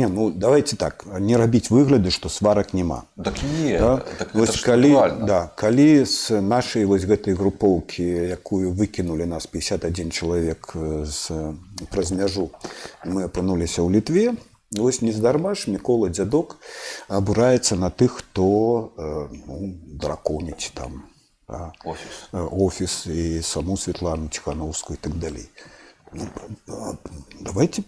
Не, ну давайте так, не рабіць выгляды, што сварак няма. Так не, да? так Вось калі з нашай вось гэтай групоўкі, якую выкінулі нас 51 чалавек праз мяжу, мы апынуліся ў Літве, вось нездарма ж Мікола дзядок абураецца на тых, хто драконіць там офіс і саму Святлану Ціхановскую і так далей. Давайте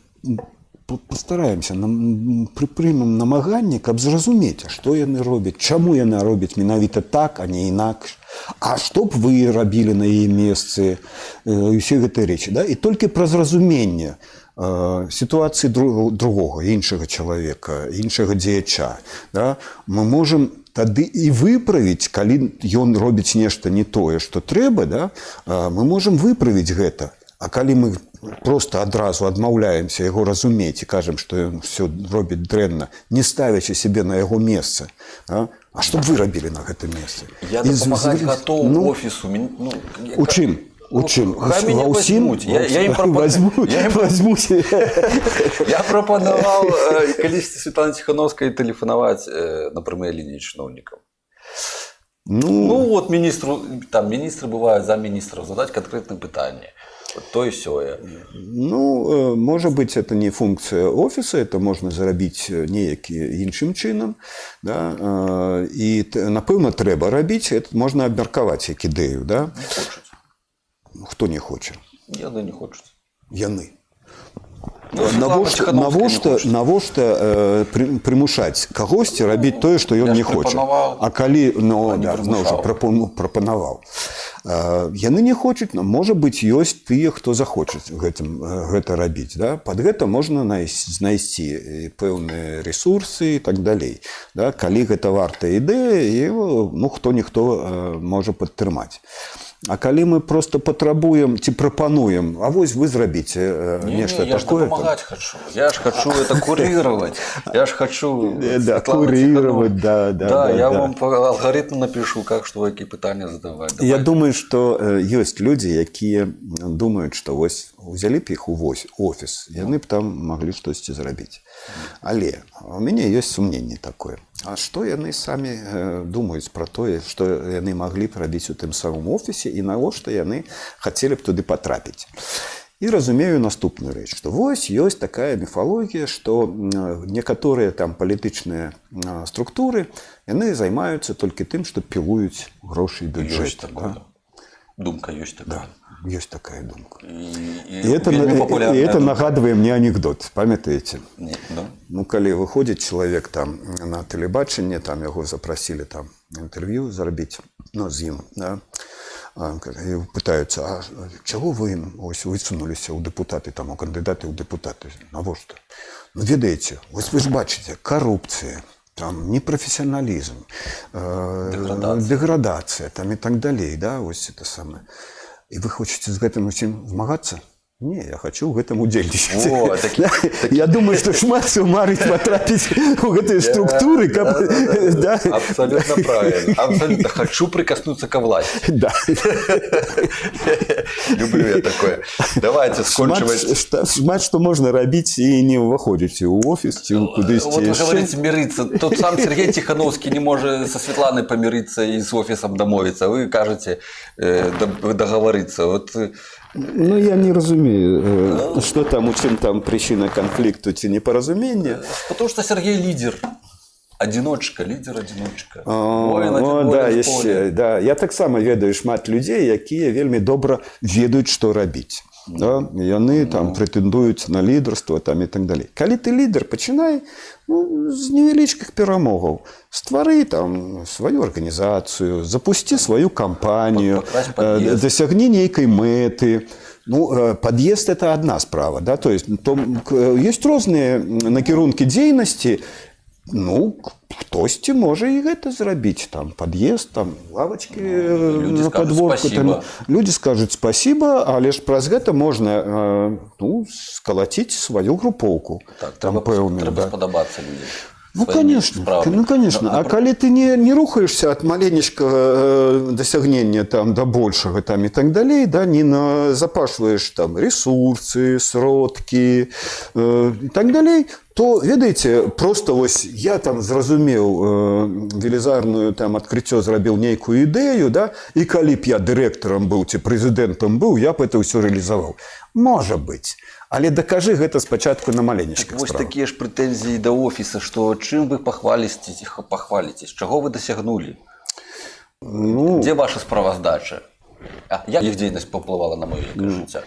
постараемся, прыпрымем намаганне, каб зразумець, што яны робяць, чаму яны робяць менавіта так, а не інакш, а што б вы рабілі на яе месцы, усе гэтыя рэчы. Да? І толькі праз разуменне сітуацыі другога, іншага чалавека, іншага дзеяча, да? Мы можам тады і выправіць, калі ён робіць нешта не тое, што трэба, да? Мы можам выправіць гэта. А калі мы проста адразу адмаўляемся яго разумець і кажам, што ён все робіць дрэнна, не ставячы сябе на яго месца, а што б вы рабілі на гэтым месцы? Я дапамагаць гатоў офісу. У чым? У чым? Хай мяне возьмуць. Я ім возьмуць. Я прапанаваў калісьці Святлане Ціхановскай тэлефанаваць на прамыя лініі чыноўнікаў. Ну вот міністры бываюць, замміністраў, задаць канкрэтнае пытанне. То и сёе. Ну, может быть, это не функция офиса, это можно зарабіць неякі іншым чынам. Да? І, напэўна, трэба рабіць, это можна абмеркаваць як ідэю. Да? Не хочуць. Хто не хоча? Яны не хочуць. Яны. Навошта прымушаць кагосьці рабіць тое, што ён не хоча. А калі, зноў жа, прапанаваў. Яны не хочуць, можа быць, ёсць тыя, хто захочуць гэта рабіць. Да? Пад гэта можна знайсці пэўныя рэсурсы і так далей. Да? Калі гэта вартая ідэя, хто-ніхто можа падтрымаць. А калі мы просто патрабуем ці прапануем, а вось вы зрабіце нешта такое. Я ж дапамагаць хачу. Я ж хачу это курировать. Я ж хочу курировать, да. Я вам по алгоритму напишу, как что какие пытанні задаваць. Я думаю, што ёсць людзі, якія думаюць, што вось узялі б іх у офіс, яны б там маглі штосьці зрабіць. Але у мяне ёсць сумненне такое. А што яны самі думаюць пра тое, што яны маглі б рабіць у тым самым офісе і навошта яны хацелі б туды патрапіць. І разумею наступную рэч, што вось ёсць такая міфалогія, што некаторыя там палітычныя структуры, яны займаюцца толькі тым, што пілуюць грошы і бюджэт. Думка ёсць такая. Да, ёсць такая думка. І это нагадвае мне анекдот, памятаеце? Ну, калі выходзіць чалавек там на тэлебачанне, там яго запрасілі там інтэрв'ю зрабіць, з ім, да? І пытаюцца, а чаго вы высунуліся ў дэпутаты, там, у кандыдаты ў дэпутаты? Навошта? Ну, ведаеце, вось вы ж бачыце, карупцыя, там, непрафесіяналізм, дэградацыя, там і так далей, да, вось это самае. І вы хочаце з гэтым усім змагацца? Не, я хочу ў гэтым удзельнічаць. Я думаю, што шмат хто марыць патрапіць у гэтыя структуры. Абсолютно правильно. Абсолютно. Хочу прикоснуться ко власти. Да. Люблю я такое. Давайте скончивать. Шмат што можна рабіць і не ўваходзіць у офіс, ці кудысьці. Вот вы говорите мириться. Тот сам Сергей Тихановский не может со Светланой помириться и с офисом домовиться. Вы кажете договориться. Вот. Ну, я не разумею, что там, у чым там причина конфликту ці непаразумення. Потому что Сергей лидер. Одиночка, лідер-одиночка. Да, я таксама ведаю шмат людзей, якія вельмі добра ведаюць, што рабіць. Да? Яны там прэтэндуюць на лідарства там, і так далей. Калі ты лідар, пачынай з невялічкіх перамогаў. Ствары там сваю арганізацыю, запусці сваю кампанію, дасягні нейкай мэты. Ну, пад'езд – это одна справа. Да? То есть, есть розныя накірункі дзейнасці. Ну, хтосьці можа і гэта зрабіць. Там пад'езд, там лавачкі на падворку. Людзі скажуць спасибо, але ж праз гэта можна скалаціць сваю групоўку. Трэба спадабацца людзям. Ну, конечно. А калі ты не рухаешься от маленечкага дасягнення там до большага там і так далей, да, не запашваеш там ресурсы, сродкі і так далей, то, ведаеце, просто вось я там зразумеў велізарную там адкрыццё, зрабіў нейкую ідэю, да, і калі б я дырэктарам быў ці прэзідэнтам быў, я б это ўсё рэалізаваў. Можа быць. Але дакажы гэта спачатку на маленечках Вось справах. такія ж прэтэнзіі да офіса, што чым вы пахваліцесь, чаго вы дасягнулі? Ну, Дзе ваша справаздача? Як іх дзейнасць паўплывала на маё жыцця?